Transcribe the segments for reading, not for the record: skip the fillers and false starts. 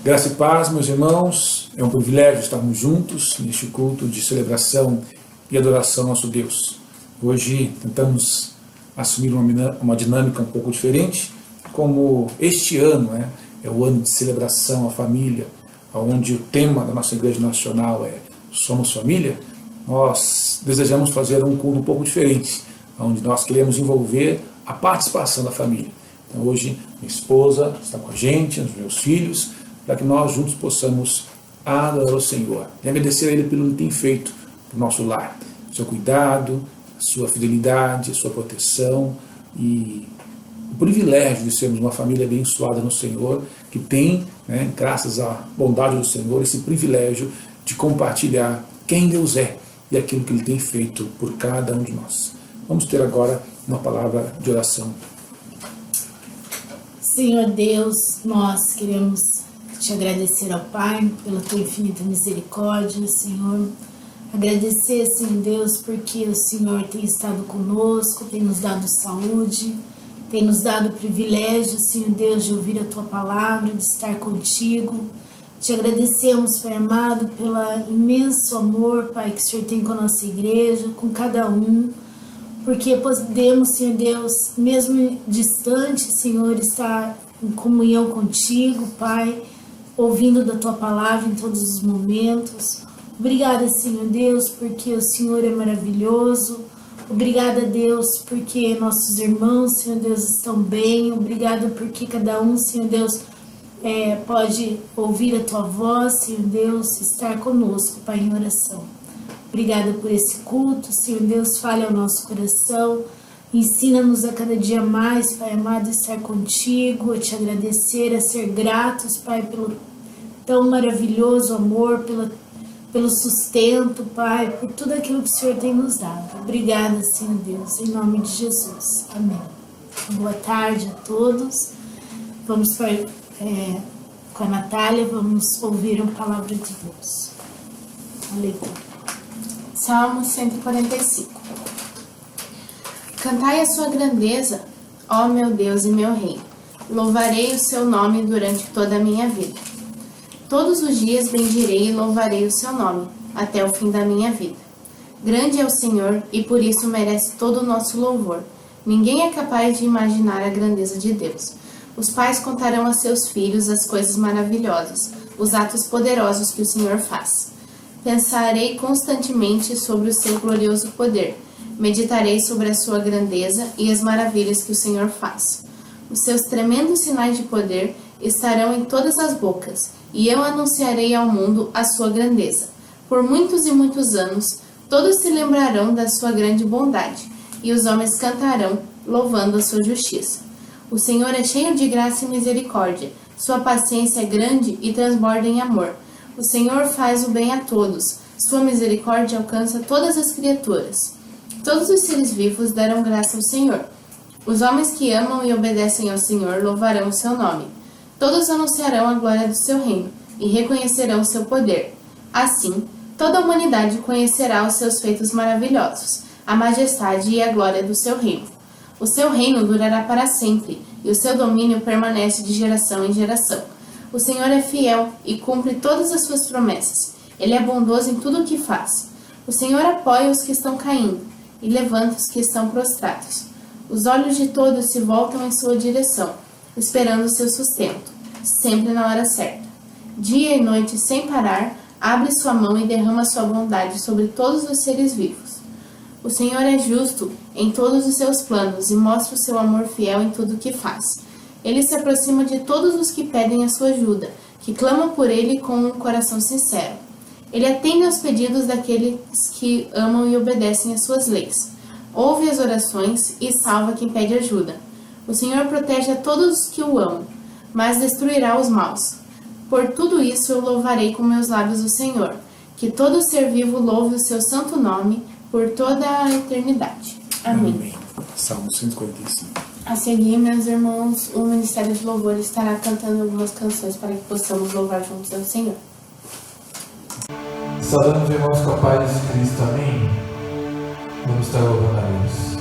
Graça e paz, meus irmãos, é um privilégio estarmos juntos neste culto de celebração e adoração ao nosso Deus. Hoje tentamos assumir uma dinâmica um pouco diferente, como este ano é o ano de celebração à família, onde o tema da nossa Igreja Nacional é Somos Família. Nós desejamos fazer um culto um pouco diferente, onde nós queremos envolver a participação da família. Então hoje minha esposa está com a gente, os meus filhos, para que nós juntos possamos adorar o Senhor e agradecer a Ele pelo que Ele tem feito para o nosso lar, o seu cuidado, a sua fidelidade, a sua proteção e o privilégio de sermos uma família abençoada no Senhor, que tem, graças à bondade do Senhor, esse privilégio de compartilhar quem Deus é e aquilo que Ele tem feito por cada um de nós. Vamos ter agora uma palavra de oração. Senhor Deus, nós queremos te agradecer ao Pai pela tua infinita misericórdia, Senhor. Agradecer, Senhor Deus, porque o Senhor tem estado conosco, tem nos dado saúde, tem nos dado o privilégio, Senhor Deus, de ouvir a tua palavra, de estar contigo. Te agradecemos, Pai amado, pelo imenso amor, Pai, que o Senhor tem com a nossa igreja, com cada um, porque podemos, Senhor Deus, mesmo distante, Senhor, estar em comunhão contigo, Pai, ouvindo da tua palavra em todos os momentos. Obrigada, Senhor Deus, porque o Senhor é maravilhoso. Obrigada, Deus, porque nossos irmãos, Senhor Deus, estão bem. Obrigada porque cada um, Senhor Deus, pode ouvir a tua voz, Senhor Deus, estar conosco, Pai, em oração. Obrigada por esse culto, Senhor Deus, fale ao nosso coração. Ensina-nos a cada dia mais, Pai amado, a estar contigo, a te agradecer, a ser gratos, Pai, pelo tão maravilhoso amor, pelo sustento, Pai, por tudo aquilo que o Senhor tem nos dado. Obrigada, Senhor Deus, em nome de Jesus. Amém. Boa tarde a todos. Vamos com a Natália, vamos ouvir a palavra de Deus. A leitura. Salmo 145. Cantai a sua grandeza, ó meu Deus e meu Rei. Louvarei o seu nome durante toda a minha vida. Todos os dias bendirei e louvarei o seu nome, até o fim da minha vida. Grande é o Senhor e por isso merece todo o nosso louvor. Ninguém é capaz de imaginar a grandeza de Deus. Os pais contarão a seus filhos as coisas maravilhosas, os atos poderosos que o Senhor faz. Pensarei constantemente sobre o seu glorioso poder. Meditarei sobre a sua grandeza e as maravilhas que o Senhor faz. Os seus tremendos sinais de poder estarão em todas as bocas, e eu anunciarei ao mundo a sua grandeza. Por muitos e muitos anos, todos se lembrarão da sua grande bondade, e os homens cantarão, louvando a sua justiça. O Senhor é cheio de graça e misericórdia, sua paciência é grande e transborda em amor. O Senhor faz o bem a todos, sua misericórdia alcança todas as criaturas. Todos os seres vivos darão graça ao Senhor. Os homens que amam e obedecem ao Senhor louvarão o seu nome. Todos anunciarão a glória do seu reino e reconhecerão o seu poder. Assim, toda a humanidade conhecerá os seus feitos maravilhosos, a majestade e a glória do seu reino. O seu reino durará para sempre e o seu domínio permanece de geração em geração. O Senhor é fiel e cumpre todas as suas promessas. Ele é bondoso em tudo o que faz. O Senhor apoia os que estão caindo e levanta os que estão prostrados. Os olhos de todos se voltam em sua direção, esperando o seu sustento, sempre na hora certa. Dia e noite, sem parar, abre sua mão e derrama sua bondade sobre todos os seres vivos. O Senhor é justo em todos os seus planos e mostra o seu amor fiel em tudo o que faz. Ele se aproxima de todos os que pedem a sua ajuda, que clamam por ele com um coração sincero. Ele atende aos pedidos daqueles que amam e obedecem às suas leis. Ouve as orações e salva quem pede ajuda. O Senhor protege a todos os que o amam, mas destruirá os maus. Por tudo isso eu louvarei com meus lábios o Senhor. Que todo ser vivo louve o seu santo nome por toda a eternidade. Amém. Salmo 145. A seguir, meus irmãos, o Ministério de Louvor estará cantando algumas canções para que possamos louvar juntos ao Senhor. Saudamos, irmãos, com a paz de Cristo. Amém. Vamos estar louvando a Deus.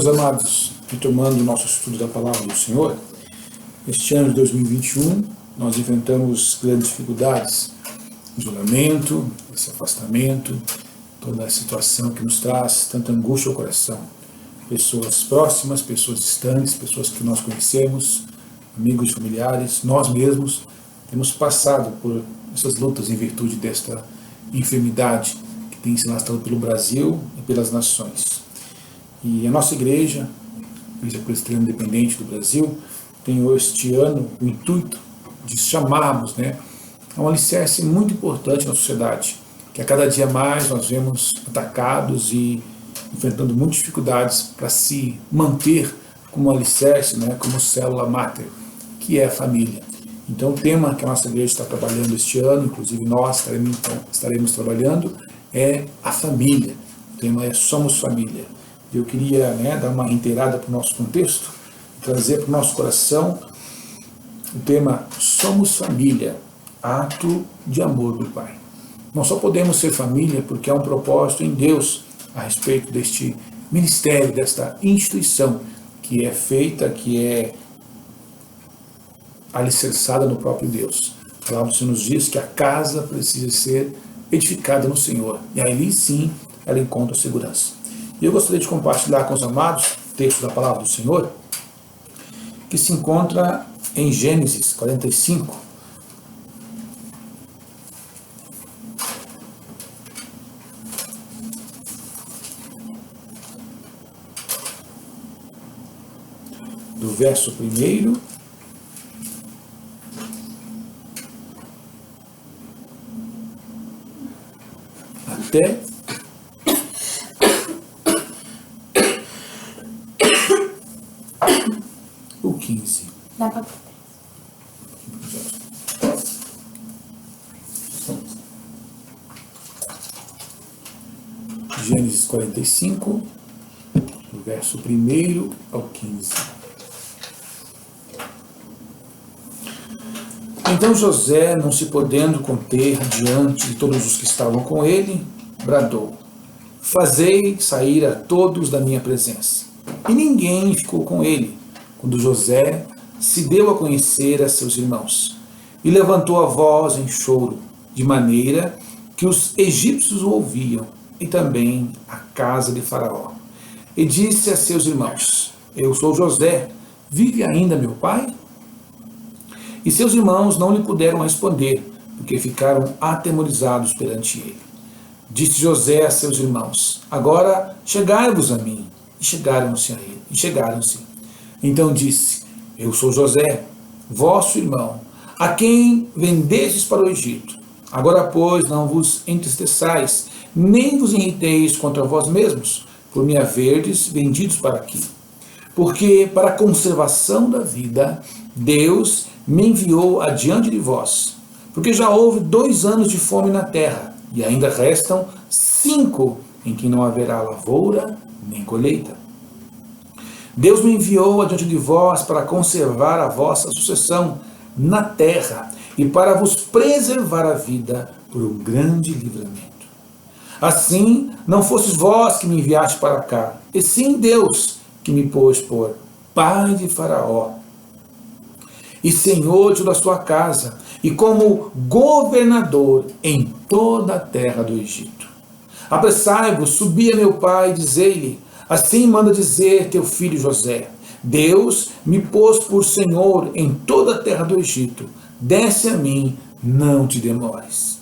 amados, retomando o nosso estudo da Palavra do Senhor, este ano de 2021 nós enfrentamos grandes dificuldades, isolamento, esse afastamento, toda a situação que nos traz tanta angústia ao coração. Pessoas próximas, pessoas distantes, pessoas que nós conhecemos, amigos, familiares, nós mesmos temos passado por essas lutas em virtude desta enfermidade que tem se alastrado pelo Brasil e pelas nações. E a nossa igreja, a Igreja Presbiteriana Independente do Brasil, tem este ano o intuito de chamarmos a um alicerce muito importante na sociedade, que a cada dia mais nós vemos atacados e enfrentando muitas dificuldades para se manter como alicerce, como célula máter, que é a família. Então o tema que a nossa igreja está trabalhando este ano, inclusive nós estaremos trabalhando, é a família. O tema é Somos Família. Eu queria dar uma inteirada para o nosso contexto, trazer para o nosso coração o tema Somos Família, ato de amor do Pai. Nós só podemos ser família porque há um propósito em Deus a respeito deste ministério, desta instituição que é feita, que é alicerçada no próprio Deus. A palavra do Senhor nos diz que a casa precisa ser edificada no Senhor, e aí sim ela encontra segurança. E eu gostaria de compartilhar com os amados o texto da palavra do Senhor, que se encontra em Gênesis 45, do verso 1 até o 15. Dá pra... Gênesis 45, do verso 1 ao 15. Então José, não se podendo conter diante de todos os que estavam com ele, bradou: fazei sair a todos da minha presença. E ninguém ficou com ele, quando José se deu a conhecer a seus irmãos. E levantou a voz em choro, de maneira que os egípcios o ouviam, e também a casa de Faraó. E disse a seus irmãos: eu sou José, vive ainda meu pai? E seus irmãos não lhe puderam responder, porque ficaram atemorizados perante ele. Disse José a seus irmãos: agora chegai-vos a mim. E chegaram-se a ele. Então disse: eu sou José, vosso irmão, a quem vendestes para o Egito. Agora, pois, não vos entristeçais, nem vos irriteis contra vós mesmos, por me haverdes vendidos para aqui. Porque, para a conservação da vida, Deus me enviou adiante de vós. Porque já houve 2 anos de fome na terra, e ainda restam 5 em que não haverá lavoura nem colheita. Deus me enviou adiante de vós para conservar a vossa sucessão na terra e para vos preservar a vida por um grande livramento. Assim, não fostes vós que me enviaste para cá, e sim Deus que me pôs por pai de Faraó e senhor de toda a sua casa, e como governador em toda a terra do Egito. Apressai-vos, subi a meu pai, e dizei-lhe: assim manda dizer teu filho José: Deus me pôs por senhor em toda a terra do Egito. Desce a mim, não te demores.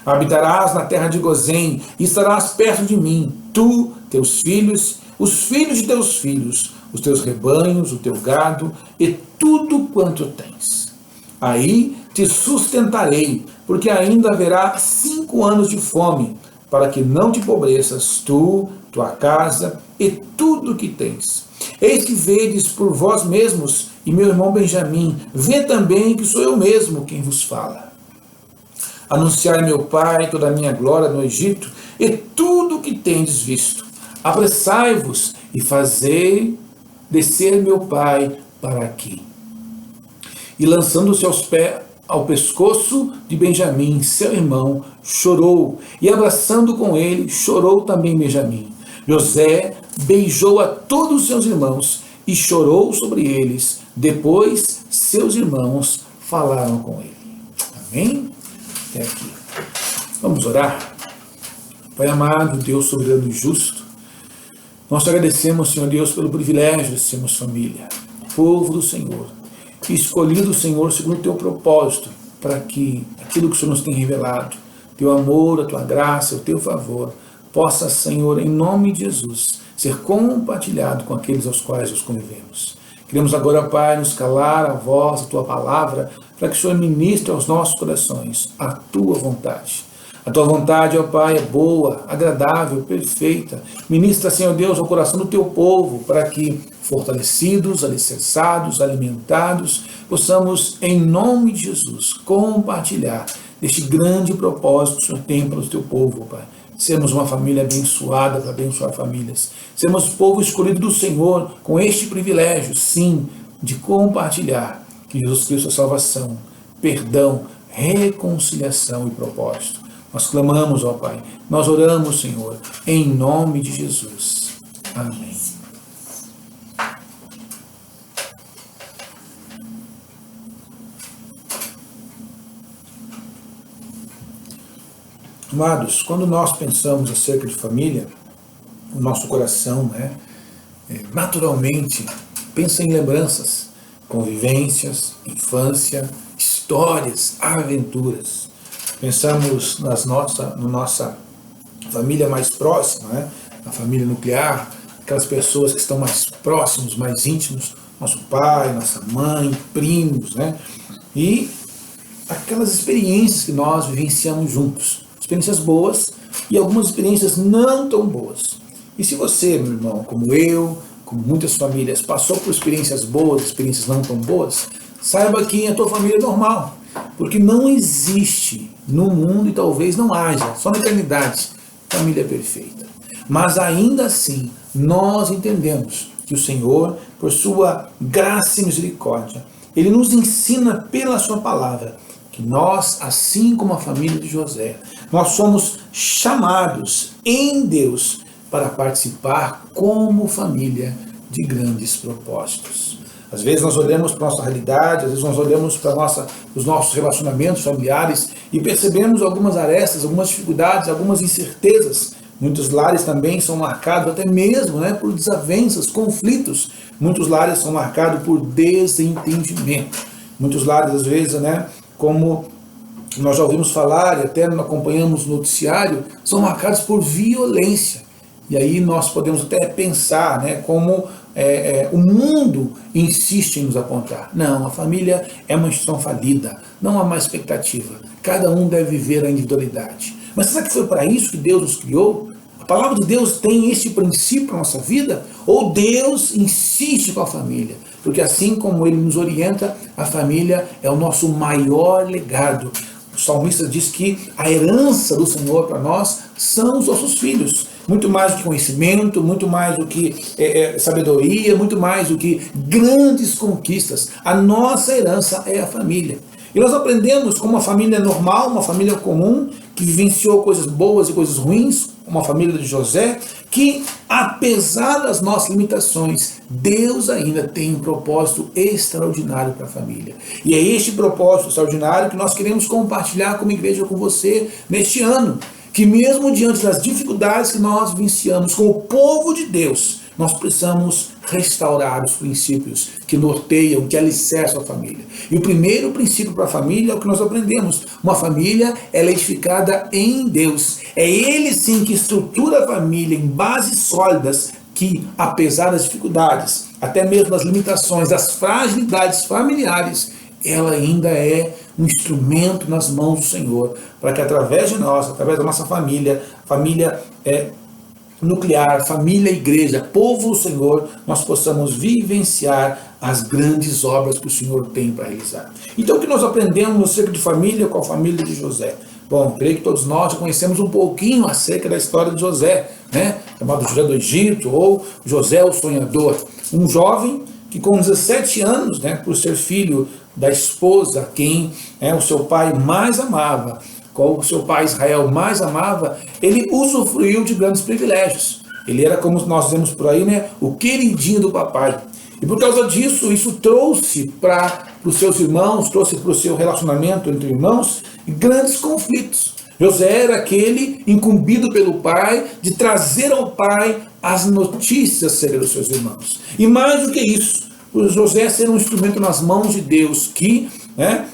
Habitarás na terra de Gozém, e estarás perto de mim, tu, teus filhos, os filhos de teus filhos, os teus rebanhos, o teu gado, e tudo quanto tens. Aí te sustentarei, porque ainda haverá 5 anos de fome, para que não te empobreças tu, tua casa e tudo o que tens. Eis que vedes por vós mesmos, e meu irmão Benjamim, vê também que sou eu mesmo quem vos fala. Anunciai meu pai toda a minha glória no Egito, e tudo o que tendes visto. Apressai-vos e fazei descer meu pai para aqui. E lançando-se ao pescoço de Benjamim, seu irmão, chorou, e abraçando com ele, chorou também Benjamim. José beijou a todos os seus irmãos e chorou sobre eles. Depois, seus irmãos falaram com ele. Amém? Até aqui. Vamos orar? Pai amado, Deus soberano e justo, nós te agradecemos, Senhor Deus, pelo privilégio de sermos família, povo do Senhor, escolhido, Senhor, segundo o teu propósito, para que aquilo que o Senhor nos tem revelado, teu amor, a tua graça, o teu favor, possa, Senhor, em nome de Jesus, ser compartilhado com aqueles aos quais nos convivemos. Queremos agora, Pai, nos calar a voz, a tua palavra, para que o Senhor ministre aos nossos corações a tua vontade. A tua vontade, ó Pai, é boa, agradável, perfeita. Ministra, Senhor Deus, ao coração do teu povo, para que, fortalecidos, alicerçados, alimentados, possamos, em nome de Jesus, compartilhar deste grande propósito que o Senhor tem para o teu povo, Pai. Sermos uma família abençoada para abençoar famílias. Sermos povo escolhido do Senhor com este privilégio, sim, de compartilhar que Jesus Cristo é salvação, perdão, reconciliação e propósito. Nós clamamos, ó Pai, nós oramos, Senhor, em nome de Jesus. Amém. Amados, quando nós pensamos acerca de família, o nosso coração, naturalmente, pensa em lembranças, convivências, infância, histórias, aventuras. Pensamos na nossa família mais próxima, a família nuclear, aquelas pessoas que estão mais próximos, mais íntimos, nosso pai, nossa mãe, primos, e aquelas experiências que nós vivenciamos juntos, experiências boas e algumas experiências não tão boas. E se você, meu irmão, como eu, como muitas famílias, passou por experiências boas, experiências não tão boas, saiba que a tua família é normal, porque não existe no mundo, e talvez não haja, só na eternidade, família perfeita. Mas ainda assim, nós entendemos que o Senhor, por sua graça e misericórdia, Ele nos ensina pela sua palavra, que nós, assim como a família de José, nós somos chamados em Deus para participar como família de grandes propósitos. Às vezes nós olhamos para a nossa realidade, às vezes nós olhamos para os nossos relacionamentos familiares e percebemos algumas arestas, algumas dificuldades, algumas incertezas. Muitos lares também são marcados até mesmo por desavenças, conflitos. Muitos lares são marcados por desentendimento. Muitos lares, às vezes, como nós já ouvimos falar e até acompanhamos no noticiário, são marcados por violência. E aí nós podemos até pensar como o mundo insiste em nos apontar. Não, a família é uma instituição falida, não há mais expectativa. Cada um deve viver a individualidade. Mas será que foi para isso que Deus nos criou? A palavra de Deus tem esse princípio para a nossa vida? Ou Deus insiste com a família? Porque assim como Ele nos orienta, a família é o nosso maior legado. O salmista diz que a herança do Senhor para nós são os nossos filhos. Muito mais do que conhecimento, muito mais do que sabedoria, muito mais do que grandes conquistas. A nossa herança é a família. E nós aprendemos como uma família normal, uma família comum, que vivenciou coisas boas e coisas ruins, uma família de José, que apesar das nossas limitações, Deus ainda tem um propósito extraordinário para a família. E é este propósito extraordinário que nós queremos compartilhar como igreja com você neste ano. Que mesmo diante das dificuldades que nós vivenciamos com o povo de Deus, nós precisamos restaurar os princípios que norteiam, que alicerçam a família. E o primeiro princípio para a família é o que nós aprendemos. Uma família ela é edificada em Deus. É Ele sim que estrutura a família em bases sólidas que, apesar das dificuldades, até mesmo das limitações, das fragilidades familiares, ela ainda é um instrumento nas mãos do Senhor, para que através de nós, através da nossa família nuclear, família, igreja, povo do Senhor, nós possamos vivenciar as grandes obras que o Senhor tem para realizar. Então o que nós aprendemos acerca de família com a família de José? Bom, creio que todos nós conhecemos um pouquinho acerca da história de José, chamado José do Egito, ou José o Sonhador. Um jovem que com 17 anos, por ser filho da esposa quem o seu pai mais amava, qual o seu pai Israel mais amava, ele usufruiu de grandes privilégios. Ele era, como nós vemos por aí, né, o queridinho do papai. E por causa disso, isso trouxe para os seus irmãos, trouxe para o seu relacionamento entre irmãos grandes conflitos. José era aquele incumbido pelo pai de trazer ao pai as notícias acerca dos seus irmãos. E mais do que isso, o José ser um instrumento nas mãos de Deus que, né,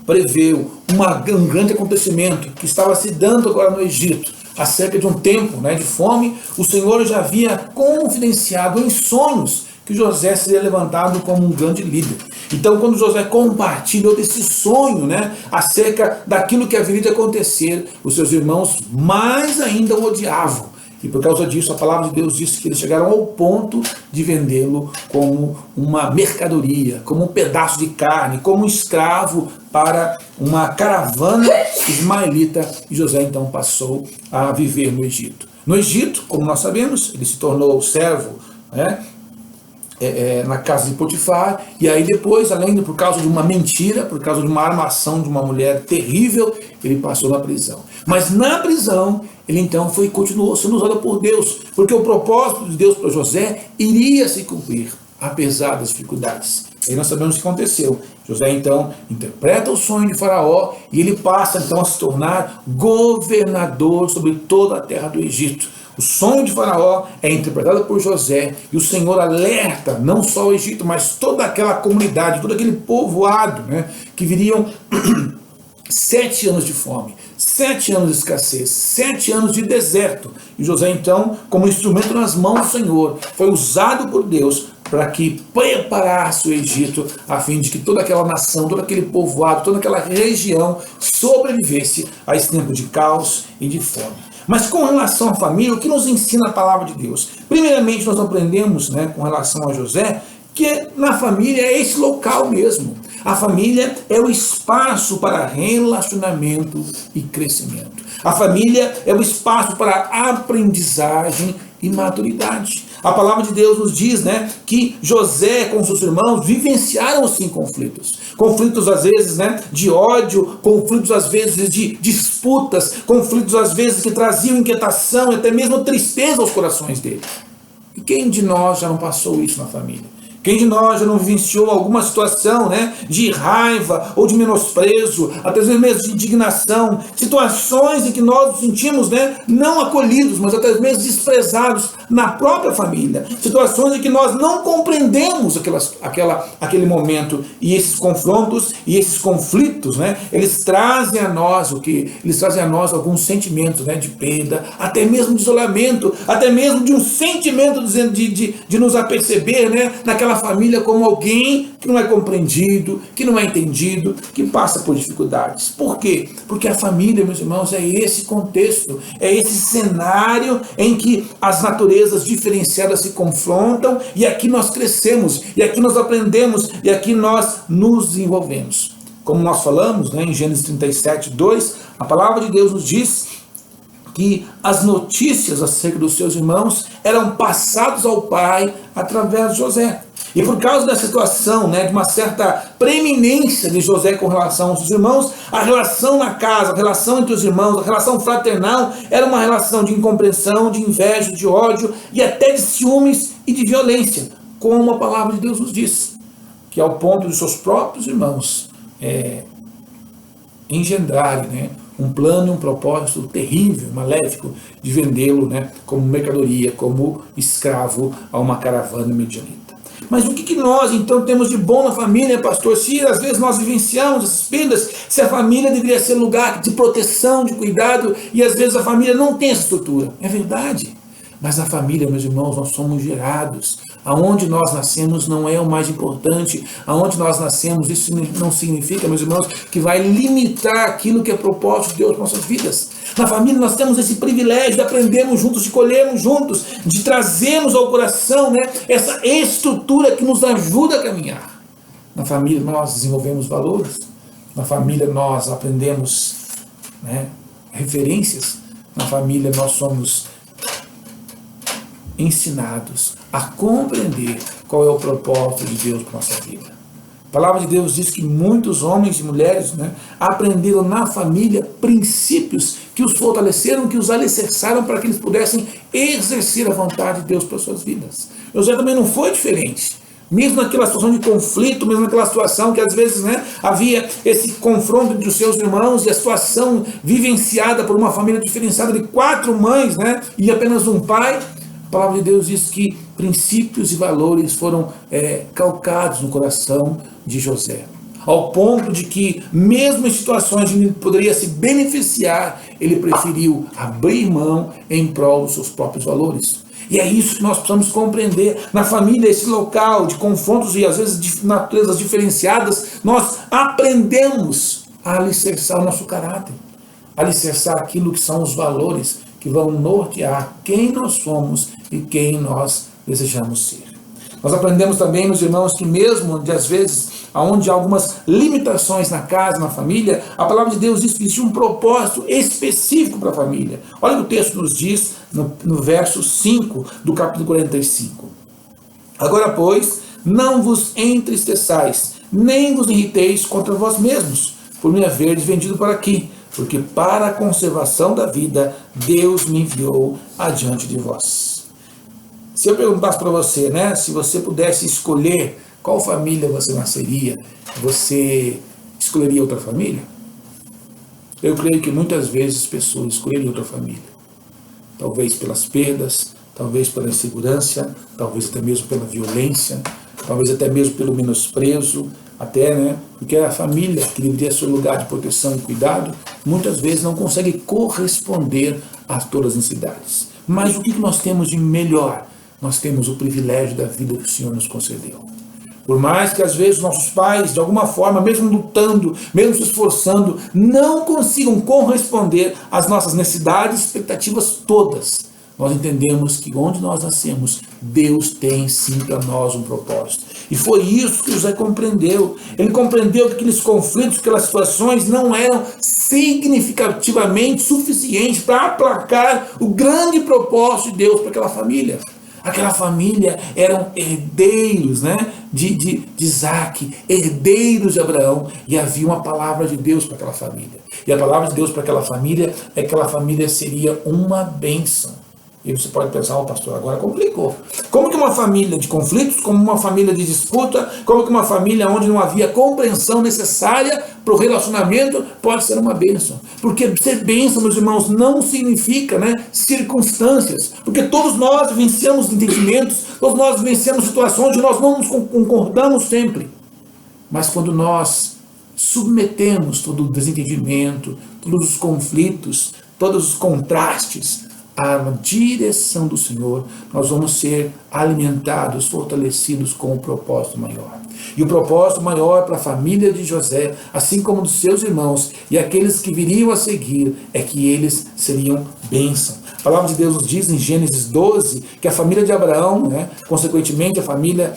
preveu um grande acontecimento que estava se dando agora no Egito, acerca de um tempo, né, de fome. O Senhor já havia confidenciado em sonhos que José seria levantado como um grande líder. Então, quando José compartilhou desse sonho, né, acerca daquilo que haveria de acontecer, os seus irmãos mais ainda o odiavam. E por causa disso, a palavra de Deus diz que eles chegaram ao ponto de vendê-lo como uma mercadoria, como um pedaço de carne, como um escravo para uma caravana ismaelita. E José então passou a viver no Egito. No Egito, como nós sabemos, ele se tornou servo, né, na casa de Potifar, e aí depois, além de por causa de uma mentira, por causa de uma armação de uma mulher terrível, ele passou na prisão. Mas na prisão, ele então continuou sendo usado por Deus, porque o propósito de Deus para José iria se cumprir, apesar das dificuldades. E nós sabemos o que aconteceu. José então interpreta o sonho de Faraó e ele passa então a se tornar governador sobre toda a terra do Egito. O sonho de Faraó é interpretado por José e o Senhor alerta não só o Egito, mas toda aquela comunidade, todo aquele povoado, né, que viriam 7 anos de fome, 7 anos de escassez, 7 anos de deserto. E José então, como instrumento nas mãos do Senhor, foi usado por Deus para que preparasse o Egito, a fim de que toda aquela nação, todo aquele povoado, toda aquela região sobrevivesse a esse tempo de caos e de fome. Mas com relação à família, o que nos ensina a palavra de Deus? Primeiramente, nós aprendemos, né, com relação a José, que na família é esse local mesmo. A família é o espaço para relacionamento e crescimento. A família é o espaço para aprendizagem e maturidade. A palavra de Deus nos diz, né, que José com seus irmãos vivenciaram sim conflitos. Conflitos às vezes, né, de ódio, conflitos às vezes de disputas, conflitos às vezes que traziam inquietação e até mesmo tristeza aos corações dele. E quem de nós já não passou isso na família? Quem de nós já não vivenciou alguma situação, né, de raiva ou de menosprezo, até mesmo de indignação, situações em que nós nos sentimos, né, não acolhidos, mas até mesmo desprezados na própria família, situações em que nós não compreendemos aquele momento, e esses confrontos e esses conflitos, né, eles trazem a nós o que? Eles trazem a nós alguns sentimentos, né, de perda, até mesmo de isolamento, até mesmo de um sentimento de nos aperceber, né, naquela família como alguém que não é compreendido, que não é entendido, que passa por dificuldades. Por quê? Porque a família, meus irmãos, é esse contexto, é esse cenário em que as naturezas diferenciadas se confrontam e aqui nós crescemos, e aqui nós aprendemos, e aqui nós nos desenvolvemos. Como nós falamos, né, em Gênesis 37, 2, a palavra de Deus nos diz que as notícias acerca dos seus irmãos eram passadas ao pai através de José. E por causa da situação, né, de uma certa preeminência de José com relação aos seus irmãos, a relação na casa, a relação entre os irmãos, a relação fraternal era uma relação de incompreensão, de inveja, de ódio e até de ciúmes e de violência, como a palavra de Deus nos diz, que ao ponto de seus próprios irmãos engendrarem, né, um plano e um propósito terrível, maléfico, de vendê-lo, né, como mercadoria, como escravo a uma caravana medianita. Mas o que nós então temos de bom na família, pastor? Se às vezes nós vivenciamos essas perdas, se a família deveria ser lugar de proteção, de cuidado, e às vezes a família não tem essa estrutura. É verdade. Mas na família, meus irmãos, nós somos gerados. Aonde nós nascemos não é o mais importante. Aonde nós nascemos, isso não significa, meus irmãos, que vai limitar aquilo que é propósito de Deus para nossas vidas. Na família nós temos esse privilégio de aprendermos juntos, de colhermos juntos, de trazermos ao coração, né, essa estrutura que nos ajuda a caminhar. Na família nós desenvolvemos valores. Na família nós aprendemos, né, referências. Na família nós somos ensinados a compreender qual é o propósito de Deus para a nossa vida. palavra de Deus diz que muitos homens e mulheres, né, aprenderam na família princípios que os fortaleceram, que os alicerçaram para que eles pudessem exercer a vontade de Deus para suas vidas. José também não foi diferente. Mesmo naquela situação de conflito, mesmo naquela situação que às vezes, né, havia esse confronto entre os seus irmãos e a situação vivenciada por uma família diferenciada de 4 mães, né, e apenas um pai, a palavra de Deus diz que princípios e valores foram calcados no coração de José. Ao ponto de que, mesmo em situações onde ele poderia se beneficiar, ele preferiu abrir mão em prol dos seus próprios valores. E é isso que nós precisamos compreender. Na família, esse local de confrontos e às vezes de naturezas diferenciadas, nós aprendemos a alicerçar o nosso caráter, alicerçar aquilo que são os valores que vão nortear quem nós somos e quem nós desejamos ser. Nós aprendemos também, meus irmãos, que mesmo de às vezes onde há algumas limitações na casa, na família, a palavra de Deus diz que existe um propósito específico para a família. Olha o que o texto nos diz no verso 5 do capítulo 45. Agora, pois, não vos entristeçais, nem vos irriteis contra vós mesmos, por me haverdes vendido para aqui, porque para a conservação da vida, Deus me enviou adiante de vós. Se eu perguntasse para você, né, se você pudesse escolher qual família você nasceria, você escolheria outra família? Eu creio que muitas vezes as pessoas escolheriam outra família. Talvez pelas perdas, talvez pela insegurança, talvez até mesmo pela violência, talvez até mesmo pelo menosprezo, até, né, porque a família, que deveria ser um lugar de proteção e cuidado, muitas vezes não consegue corresponder a todas as necessidades. Mas o que nós temos de melhor? Nós temos o privilégio da vida que o Senhor nos concedeu. Por mais que às vezes nossos pais, de alguma forma, mesmo lutando, mesmo se esforçando, não consigam corresponder às nossas necessidades e expectativas todas, nós entendemos que onde nós nascemos, Deus tem sim para nós um propósito. E foi isso que José compreendeu. Ele compreendeu que aqueles conflitos, aquelas situações não eram significativamente suficientes para aplacar o grande propósito de Deus para aquela família. Aquela família eram herdeiros, né, de Isaac, herdeiros de Abraão, e havia uma palavra de Deus para aquela família. E a palavra de Deus para aquela família é que aquela família seria uma bênção. E você pode pensar, pastor, agora complicou. Como que uma família de conflitos, como uma família de disputa, como que uma família onde não havia compreensão necessária para o relacionamento pode ser uma bênção? Porque ser bênção, meus irmãos, não significa, né, circunstâncias. Porque todos nós vivenciamos entendimentos, todos nós vivenciamos situações onde nós não nos concordamos sempre. Mas quando nós submetemos todo o desentendimento, todos os conflitos, todos os contrastes, a direção do Senhor, nós vamos ser alimentados, fortalecidos com o propósito maior. E o propósito maior para a família de José, assim como dos seus irmãos e aqueles que viriam a seguir, é que eles seriam bênção. A palavra de Deus nos diz em Gênesis 12 que a família de Abraão, né, consequentemente a família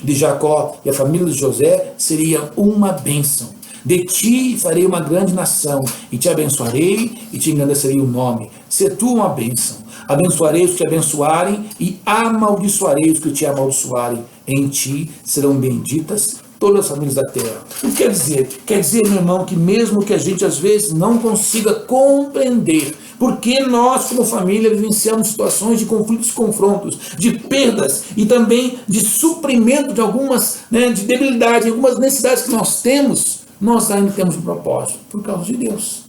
de Jacó e a família de José seria uma bênção. De ti farei uma grande nação, e te abençoarei, e te engrandecerei o nome. Se tu uma bênção. Abençoarei os que te abençoarem, e amaldiçoarei os que te amaldiçoarem. Em ti serão benditas todas as famílias da terra. O que quer dizer? Quer dizer, meu irmão, que mesmo que a gente às vezes não consiga compreender porque nós, como família, vivenciamos situações de conflitos e confrontos, de perdas e também de suprimento de algumas, né, de debilidade, algumas necessidades que nós temos, nós ainda temos um propósito, por causa de Deus.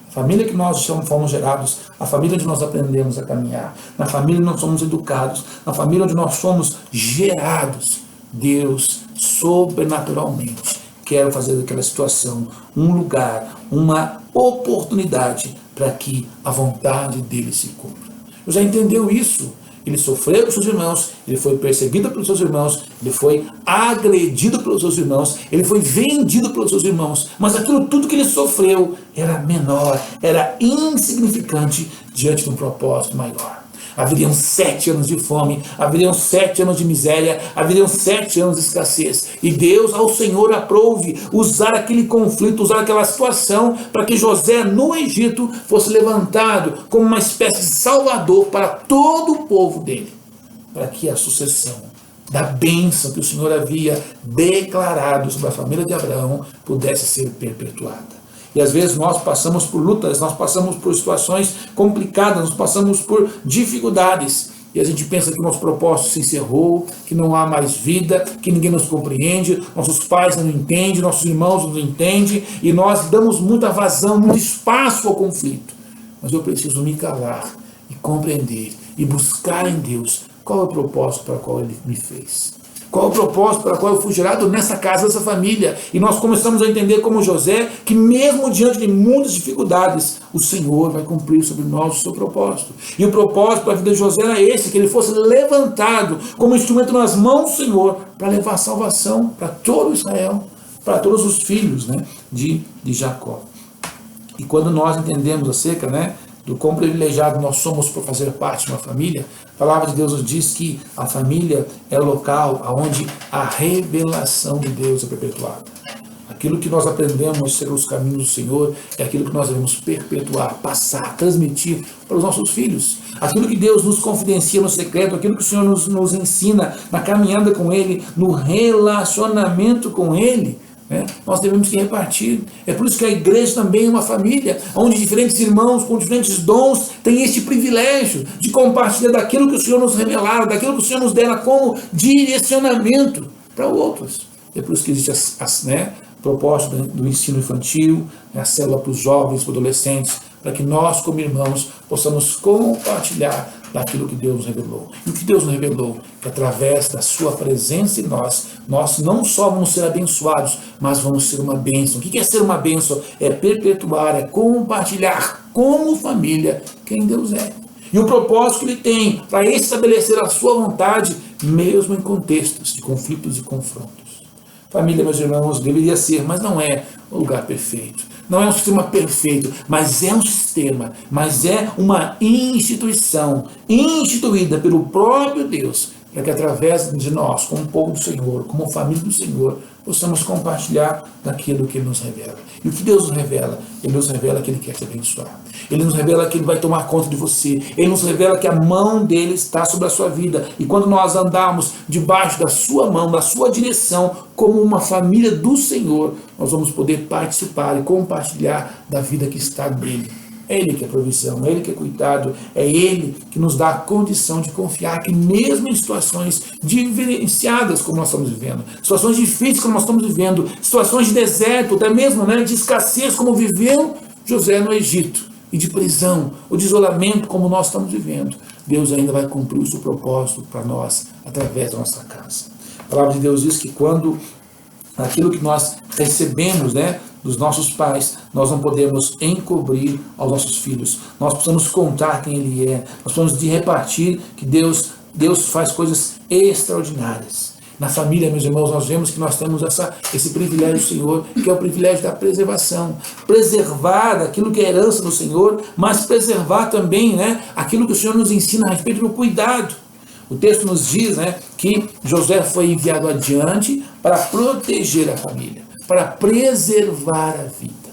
A família que nós fomos gerados, a família onde nós aprendemos a caminhar, na família onde nós somos educados, na família onde nós somos gerados, Deus sobrenaturalmente quer fazer daquela situação um lugar, uma oportunidade para que a vontade dele se cumpra. José entendeu isso. Ele sofreu com seus irmãos, ele foi perseguido pelos seus irmãos, ele foi agredido pelos seus irmãos, ele foi vendido pelos seus irmãos, mas aquilo tudo que ele sofreu era menor, era insignificante diante de um propósito maior. Haveriam 7 anos de fome, haveriam 7 anos de miséria, haveriam 7 anos de escassez. E Deus, ao Senhor, aprove usar aquele conflito, usar aquela situação para que José, no Egito, fosse levantado como uma espécie de salvador para todo o povo dele, para que a sucessão da bênção que o Senhor havia declarado sobre a família de Abraão pudesse ser perpetuada. E às vezes nós passamos por lutas, nós passamos por situações complicadas, nós passamos por dificuldades. E a gente pensa que o nosso propósito se encerrou, que não há mais vida, que ninguém nos compreende, nossos pais não entendem, nossos irmãos não entendem, e nós damos muita vazão, muito espaço ao conflito. Mas eu preciso me calar e compreender e buscar em Deus qual é o propósito para o qual Ele me fez. Qual é o propósito para o qual eu fui gerado nessa casa, nessa família. E nós começamos a entender como José, que mesmo diante de muitas dificuldades, o Senhor vai cumprir sobre nós o seu propósito. E o propósito da vida de José era esse, que ele fosse levantado como instrumento nas mãos do Senhor para levar salvação para todo Israel, para todos os filhos, né, de Jacó. E quando nós entendemos acerca, né, do quão privilegiado nós somos por fazer parte de uma família, a palavra de Deus nos diz que a família é o local onde a revelação de Deus é perpetuada. Aquilo que nós aprendemos ser os caminhos do Senhor é aquilo que nós devemos perpetuar, passar, transmitir para os nossos filhos. Aquilo que Deus nos confidencia no secreto, aquilo que o Senhor nos ensina na caminhada com Ele, no relacionamento com Ele, nós devemos que repartir. É por isso que a igreja também é uma família, onde diferentes irmãos com diferentes dons têm este privilégio de compartilhar daquilo que o Senhor nos revelar, daquilo que o Senhor nos dera como direcionamento para outros. É por isso que existe o propósito do ensino infantil, a célula para os jovens, para os adolescentes, para que nós, como irmãos, possamos compartilhar daquilo que Deus nos revelou. E o que Deus nos revelou? Que através da sua presença em nós não só vamos ser abençoados, mas vamos ser uma bênção. O que é ser uma bênção? É perpetuar, é compartilhar como família quem Deus é. E o propósito que Ele tem para estabelecer a sua vontade, mesmo em contextos de conflitos e confrontos. Família, meus irmãos, deveria ser, mas não é o lugar perfeito. Não é um sistema perfeito, mas é um sistema, mas é uma instituição instituída pelo próprio Deus, para que através de nós, como povo do Senhor, como família do Senhor, possamos compartilhar daquilo que Ele nos revela. E o que Deus nos revela? Ele nos revela que Ele quer te abençoar. Ele nos revela que Ele vai tomar conta de você. Ele nos revela que a mão dEle está sobre a sua vida. E quando nós andarmos debaixo da sua mão, da sua direção, como uma família do Senhor, nós vamos poder participar e compartilhar da vida que está nele. É Ele que é provisão, é Ele que é cuidado, é Ele que nos dá a condição de confiar que mesmo em situações diferenciadas como nós estamos vivendo, situações difíceis como nós estamos vivendo, situações de deserto, até mesmo de escassez como viveu José no Egito, e de prisão, ou de isolamento como nós estamos vivendo, Deus ainda vai cumprir o seu propósito para nós, através da nossa casa. A palavra de Deus diz que quando aquilo que nós recebemos, dos nossos pais, nós não podemos encobrir aos nossos filhos. Nós precisamos contar quem Ele é. Nós precisamos de repartir que Deus faz coisas extraordinárias. Na família, meus irmãos, nós vemos que nós temos esse privilégio do Senhor, que é o privilégio da preservação. Preservar aquilo que é herança do Senhor, mas preservar também aquilo que o Senhor nos ensina a respeito do cuidado. O texto nos diz que José foi enviado adiante para proteger a família, para preservar a vida.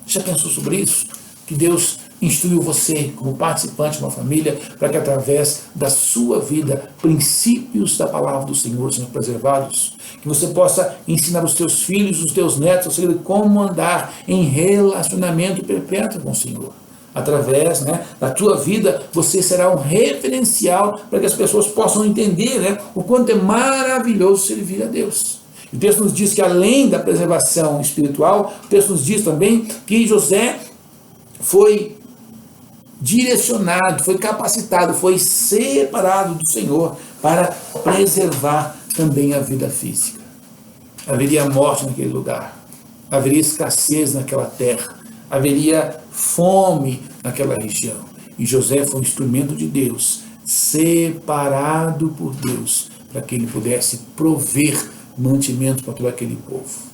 Já pensou sobre isso? Que Deus instruiu você como participante de uma família para que através da sua vida princípios da palavra do Senhor sejam preservados, que você possa ensinar os teus filhos, os teus netos, como andar em relacionamento perpétuo com o Senhor. Através da tua vida, você será um referencial para que as pessoas possam entender o quanto é maravilhoso servir a Deus. O texto nos diz que além da preservação espiritual, o texto nos diz também que José foi direcionado, foi capacitado, foi separado do Senhor para preservar também a vida física. Haveria morte naquele lugar, haveria escassez naquela terra, haveria fome naquela região. E José foi um instrumento de Deus, separado por Deus, para que ele pudesse prover mantimento para todo aquele povo.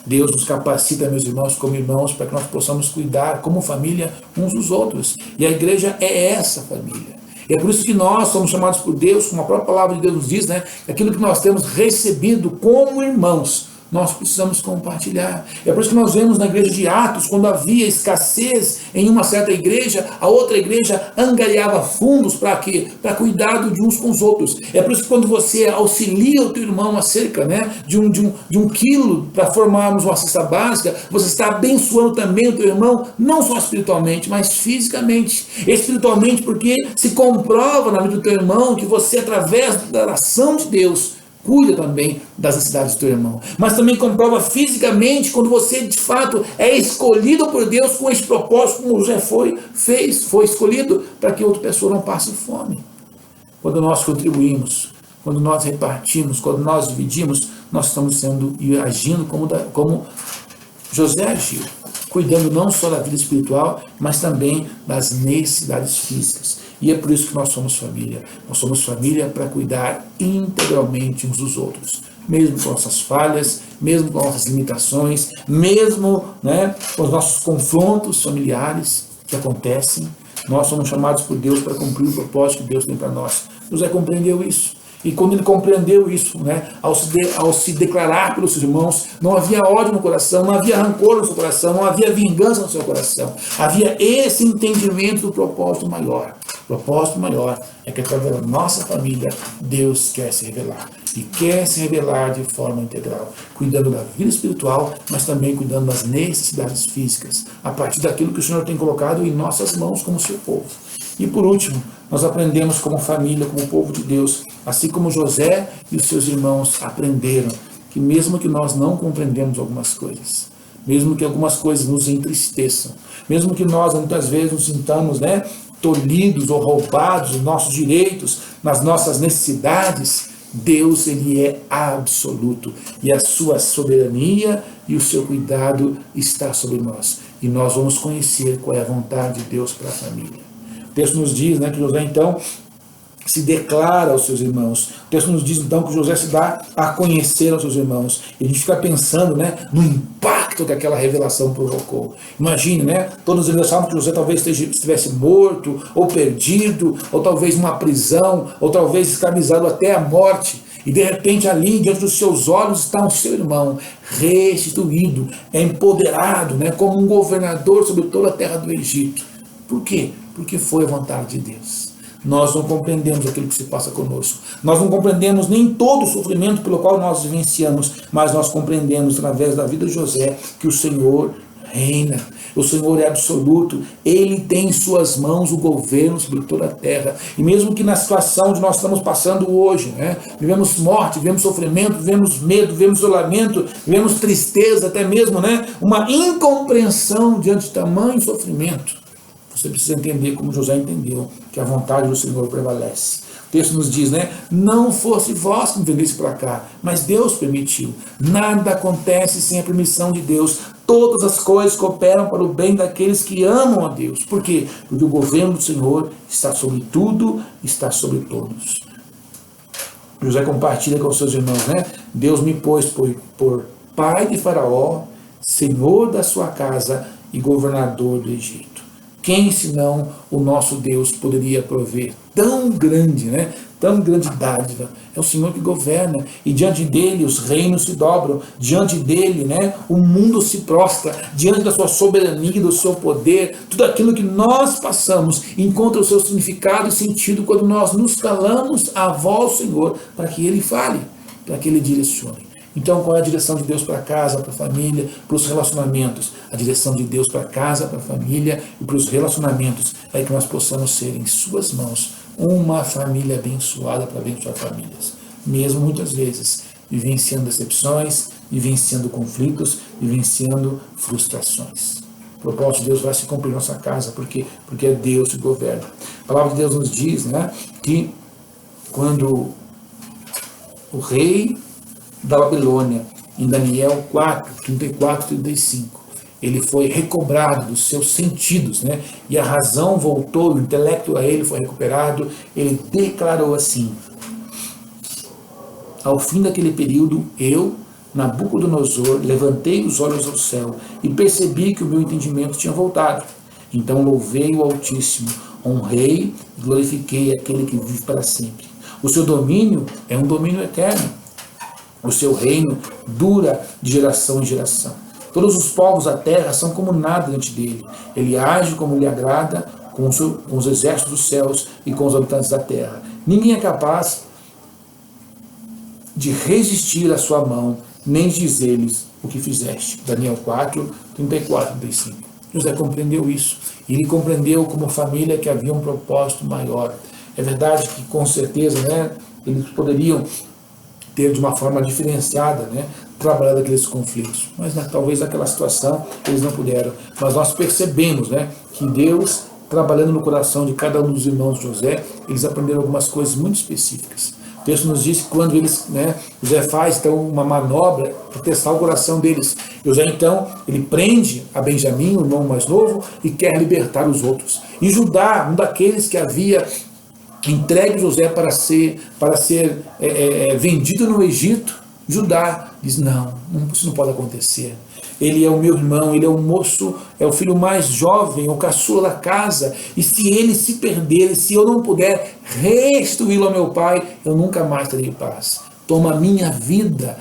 Deus nos capacita, meus irmãos, como irmãos, para que nós possamos cuidar como família uns dos outros. E a igreja é essa família. E é por isso que nós somos chamados por Deus, como a própria palavra de Deus nos diz, aquilo que nós temos recebido como irmãos, nós precisamos compartilhar. É por isso que nós vemos na igreja de Atos, quando havia escassez em uma certa igreja, a outra igreja angariava fundos para quê? Para cuidado de uns com os outros. É por isso que quando você auxilia o teu irmão acerca, de um quilo para formarmos uma cesta básica, você está abençoando também o teu irmão, não só espiritualmente, mas fisicamente. Espiritualmente, porque se comprova na vida do teu irmão que você, através da ação de Deus, cuida também das necessidades do teu irmão. Mas também comprova fisicamente quando você, de fato, é escolhido por Deus com esse propósito, como José foi escolhido para que outra pessoa não passe fome. Quando nós contribuímos, quando nós repartimos, quando nós dividimos, nós estamos sendo e agindo como José agiu, cuidando não só da vida espiritual, mas também das necessidades físicas. E é por isso que nós somos família. Nós somos família para cuidar integralmente uns dos outros, mesmo com nossas falhas, mesmo com nossas limitações, mesmo com os nossos confrontos familiares que acontecem. Nós somos chamados por Deus para cumprir o propósito que Deus tem para nós. José compreendeu isso. E quando ele compreendeu isso, ao se declarar pelos seus irmãos, não havia ódio no coração, não havia rancor no seu coração, não havia vingança no seu coração. Havia esse entendimento do propósito maior. O propósito maior é que através da nossa família, Deus quer se revelar. E quer se revelar de forma integral, cuidando da vida espiritual, mas também cuidando das necessidades físicas, a partir daquilo que o Senhor tem colocado em nossas mãos como seu povo. E por último, nós aprendemos como família, como povo de Deus, assim como José e os seus irmãos aprenderam, que mesmo que nós não compreendemos algumas coisas, mesmo que algumas coisas nos entristeçam, mesmo que nós muitas vezes nos sintamos tolhidos ou roubados dos nossos direitos, nas nossas necessidades, Deus, ele é absoluto e a sua soberania e o seu cuidado está sobre nós. E nós vamos conhecer qual é a vontade de Deus para a família. O texto nos diz que José, então, se declara aos seus irmãos. O texto nos diz, então, que José se dá a conhecer aos seus irmãos. E a gente fica pensando no impacto que aquela revelação provocou. Imagine, todos eles achavam que José talvez estivesse morto, ou perdido, ou talvez numa prisão, ou talvez escravizado até a morte. E de repente ali, diante dos seus olhos, está o seu irmão restituído, empoderado, como um governador sobre toda a terra do Egito. Por quê? Porque foi a vontade de Deus. Nós não compreendemos aquilo que se passa conosco. Nós não compreendemos nem todo o sofrimento pelo qual nós vivenciamos, mas nós compreendemos através da vida de José que o Senhor reina. O Senhor é absoluto. Ele tem em suas mãos o governo sobre toda a terra. E mesmo que na situação onde nós estamos passando hoje, vivemos morte, vivemos sofrimento, vivemos medo, vivemos isolamento, vivemos tristeza, até mesmo uma incompreensão diante de tamanho sofrimento. Você precisa entender como José entendeu, que a vontade do Senhor prevalece. O texto nos diz, não fosse vós que me vendesse para cá, mas Deus permitiu. Nada acontece sem a permissão de Deus. Todas as coisas cooperam para o bem daqueles que amam a Deus. Por quê? Porque o governo do Senhor está sobre tudo, está sobre todos. José compartilha com os seus irmãos, Deus me pôs por pai de Faraó, senhor da sua casa e governador do Egito. Quem, senão o nosso Deus, poderia prover tão grande, tão grande dádiva? É o Senhor que governa, e diante dele os reinos se dobram, diante dele, o mundo se prostra, diante da sua soberania, do seu poder. Tudo aquilo que nós passamos encontra o seu significado e sentido quando nós nos calamos à voz do Senhor, para que ele fale, para que ele direcione. Então, qual é a direção de Deus para a casa, para a família, para os relacionamentos? A direção de Deus para a casa, para a família e para os relacionamentos é que nós possamos ser em suas mãos uma família abençoada para abençoar famílias. Mesmo muitas vezes vivenciando decepções, vivenciando conflitos, vivenciando frustrações. O propósito de Deus vai se cumprir em nossa casa, porque é Deus que governa. A palavra de Deus nos diz que quando o rei da Babilônia, em Daniel 4, 34 e 35, ele foi recobrado dos seus sentidos, e a razão voltou, o intelecto a ele foi recuperado. Ele declarou assim: ao fim daquele período, eu, Nabucodonosor, levantei os olhos ao céu e percebi que o meu entendimento tinha voltado. Então louvei o Altíssimo, honrei e glorifiquei aquele que vive para sempre. O seu domínio é um domínio eterno. O seu reino dura de geração em geração. Todos os povos da terra são como nada diante dele. Ele age como lhe agrada com os exércitos dos céus e com os habitantes da terra. Ninguém é capaz de resistir à sua mão, nem dizer-lhes o que fizeste. Daniel 4, 34, 35. José compreendeu isso. Ele compreendeu como família que havia um propósito maior. É verdade que, com certeza, né, eles poderiam ter de uma forma diferenciada, né, trabalhado aqueles conflitos. Mas talvez naquela situação eles não puderam. Mas nós percebemos, né, que Deus, trabalhando no coração de cada um dos irmãos de José, eles aprenderam algumas coisas muito específicas. O texto nos diz que quando eles, né, José faz então uma manobra para testar o coração deles. José então, ele prende a Benjamim, o irmão mais novo, e quer libertar os outros. E Judá, um daqueles que havia entregue José para ser vendido no Egito, Judá diz, não, isso não pode acontecer. Ele é o meu irmão, ele é o moço, é o filho mais jovem, o caçula da casa, e se ele se perder, se eu não puder restituí-lo ao meu pai, eu nunca mais terei paz. Toma a minha vida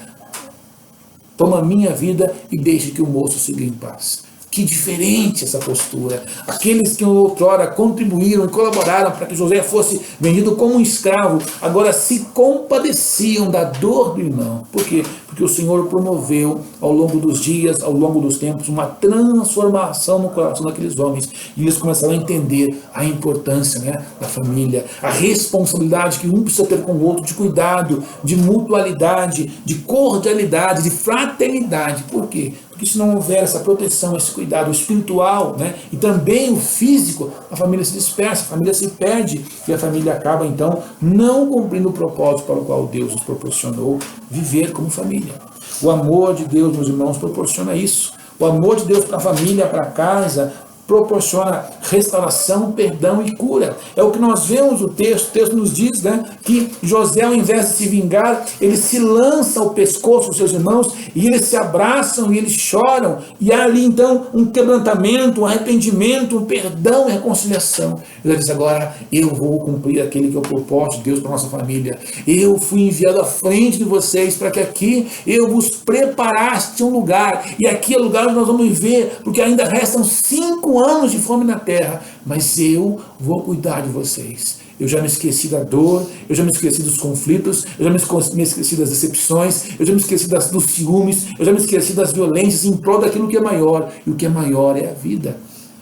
e deixe que o moço siga em paz. Que diferente essa postura. Aqueles que outrora contribuíram e colaboraram para que José fosse vendido como um escravo, agora se compadeciam da dor do irmão. Por quê? Porque o Senhor promoveu ao longo dos dias, ao longo dos tempos, uma transformação no coração daqueles homens. E eles começaram a entender a importância, né, da família, a responsabilidade que um precisa ter com o outro, de cuidado, de mutualidade, de cordialidade, de fraternidade. Por quê? Porque se não houver essa proteção, esse cuidado espiritual, né, e também o físico, a família se dispersa, a família se perde e a família acaba então não cumprindo o propósito para o qual Deus nos proporcionou viver como família. O amor de Deus, meus irmãos, proporciona isso. O amor de Deus para a família, para a casa, proporciona restauração, perdão e cura. É o que nós vemos no texto. O texto nos diz, né, que José, ao invés de se vingar, ele se lança ao pescoço dos seus irmãos e eles se abraçam e eles choram. E há ali então um quebrantamento, um arrependimento, um perdão e reconciliação. Ele diz agora, eu vou cumprir aquele que é o propósito de Deus para a nossa família. Eu fui enviado à frente de vocês para que aqui eu vos preparaste um lugar. E aqui é o lugar onde nós vamos viver, porque ainda restam 5 anos de fome na terra, mas eu vou cuidar de vocês. Eu já me esqueci da dor, eu já me esqueci dos conflitos, eu já me esqueci das decepções, eu já me esqueci dos ciúmes, eu já me esqueci das violências em prol daquilo que é maior. E o que é maior é a vida.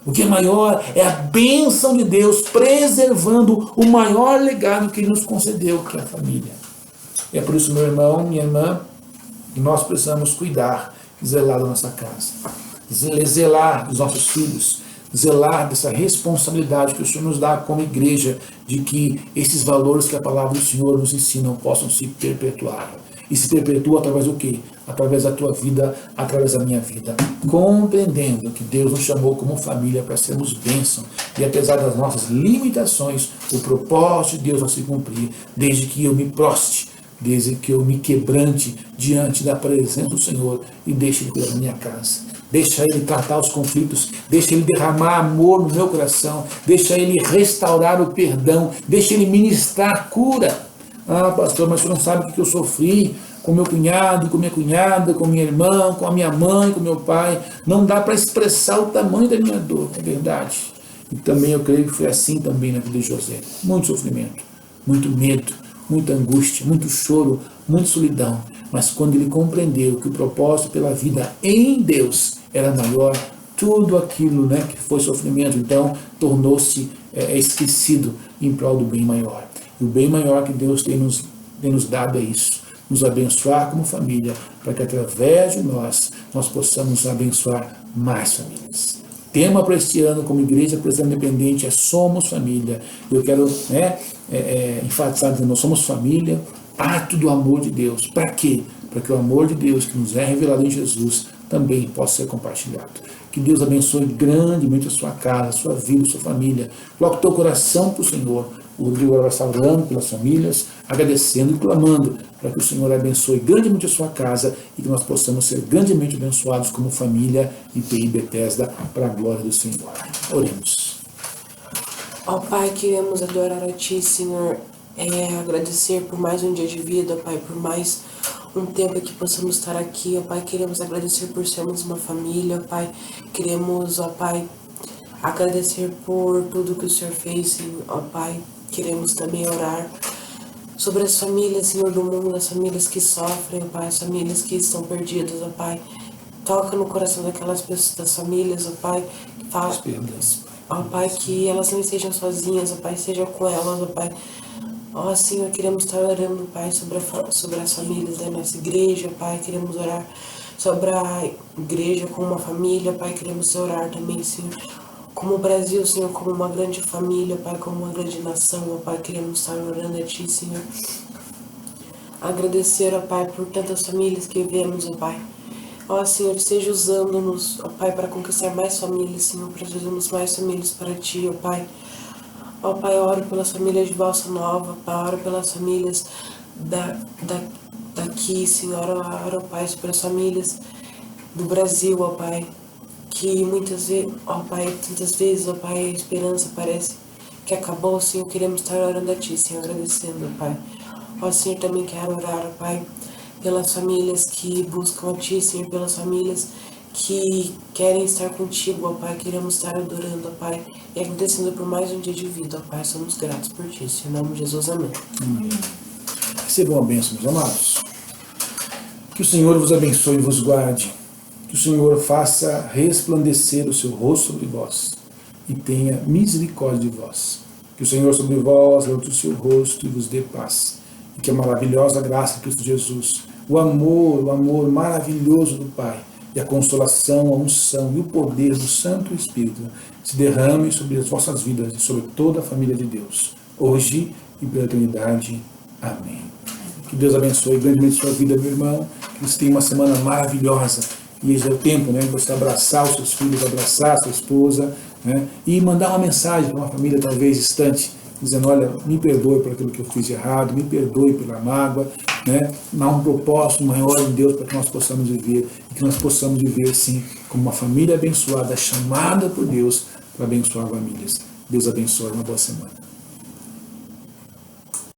O que é maior é a bênção de Deus preservando o maior legado que Ele nos concedeu, que é a família. E é por isso, meu irmão, minha irmã, que nós precisamos cuidar, zelar da nossa casa, zelar dos nossos filhos, zelar dessa responsabilidade que o Senhor nos dá como igreja, de que esses valores que a palavra do Senhor nos ensina possam se perpetuar. E se perpetua através do quê? Através da tua vida, através da minha vida. Compreendendo que Deus nos chamou como família para sermos bênção. E apesar das nossas limitações, o propósito de Deus vai se cumprir, desde que eu me proste, desde que eu me quebrante diante da presença do Senhor e deixe Ele cuidar da minha casa. Deixa Ele tratar os conflitos, deixa Ele derramar amor no meu coração, deixa Ele restaurar o perdão, deixa Ele ministrar cura. Ah, pastor, mas você não sabe o que eu sofri com meu cunhado, com minha cunhada, com minha irmã, com a minha mãe, com meu pai. Não dá para expressar o tamanho da minha dor, é verdade. E também eu creio que foi assim também na vida de José. Muito sofrimento, muito medo, muita angústia, muito choro, muita solidão. Mas quando ele compreendeu que o propósito pela vida em Deus era maior, tudo aquilo, né, que foi sofrimento, então, tornou-se esquecido em prol do bem maior. E o bem maior que Deus tem nos dado é isso, nos abençoar como família, para que através de nós possamos abençoar mais famílias. Tema para este ano como Igreja Presbiteriana Independente é Somos Família. Eu quero enfatizar que nós somos família, ato do amor de Deus. Para quê? Para que o amor de Deus que nos é revelado em Jesus também possa ser compartilhado. Que Deus abençoe grandemente a sua casa, a sua vida, a sua família. Coloque o teu coração para o Senhor. O Rodrigo agora vai estar orando pelas famílias, agradecendo e clamando para que o Senhor abençoe grandemente a sua casa e que nós possamos ser grandemente abençoados como família IPI Bethesda para a glória do Senhor. Oremos. Ó Pai, queremos adorar a Ti, Senhor, agradecer por mais um dia de vida, Pai, por mais um tempo que possamos estar aqui, ó Pai. Queremos agradecer por sermos uma família, ó Pai. Queremos, ó Pai, agradecer por tudo que o Senhor fez, ó Pai. Queremos também orar sobre as famílias, Senhor, do mundo, as famílias que sofrem, ó Pai, as famílias que estão perdidas, ó Pai. Toca no coração daquelas pessoas, das famílias, ó Pai. Fala, ó Pai, que elas não estejam sozinhas, ó Pai, seja com elas, ó Pai. Ó Senhor, queremos estar orando, Pai, sobre as famílias da nossa igreja, Pai. Queremos orar sobre a igreja como uma família, Pai. Queremos orar também, Senhor, como o Brasil, Senhor, como uma grande família, Pai, como uma grande nação, ó Pai. Queremos estar orando a Ti, Senhor. Agradecer, ó Pai, por tantas famílias que vemos, ó Pai. Ó Senhor, esteja usando-nos, ó Pai, para conquistar mais famílias, Senhor, para trazermos mais famílias para Ti, ó Pai. Ó Pai, oro pelas famílias de Valsa Nova, Pai, oro pelas famílias daqui, Senhor, oro, Pai, pelas famílias do Brasil, ó Pai, que muitas vezes, ó Pai, tantas vezes, ó Pai, a esperança parece que acabou, Senhor. Queremos estar orando a Ti, Senhor, agradecendo, ó Pai. Ó Senhor, também quero orar, ó Pai, pelas famílias que buscam a Ti, Senhor, pelas famílias que querem estar contigo, ó Pai. Queremos estar adorando, ó Pai, e agradecendo por mais um dia de vida, ó Pai. Somos gratos por Ti, em nome de Jesus, amém. Amém. Recebam a bênção, meus amados. Que o Senhor vos abençoe e vos guarde. Que o Senhor faça resplandecer o seu rosto sobre vós e tenha misericórdia de vós. Que o Senhor sobre vós levante o seu rosto e vos dê paz. E que a maravilhosa graça de Cristo Jesus, o amor maravilhoso do Pai, e a consolação, a unção e o poder do Santo Espírito se derrame sobre as vossas vidas e sobre toda a família de Deus, hoje e pela eternidade. Amém. Que Deus abençoe grandemente sua vida, meu irmão. Que você tenha uma semana maravilhosa. E esse é o tempo, né, de você abraçar os seus filhos, abraçar a sua esposa, né, e mandar uma mensagem para uma família talvez distante, dizendo: olha, me perdoe por aquilo que eu fiz de errado, me perdoe pela mágoa, né? Há um propósito maior em Deus para que nós possamos viver, e que nós possamos viver, sim, como uma família abençoada, chamada por Deus para abençoar famílias. Deus abençoe, uma boa semana.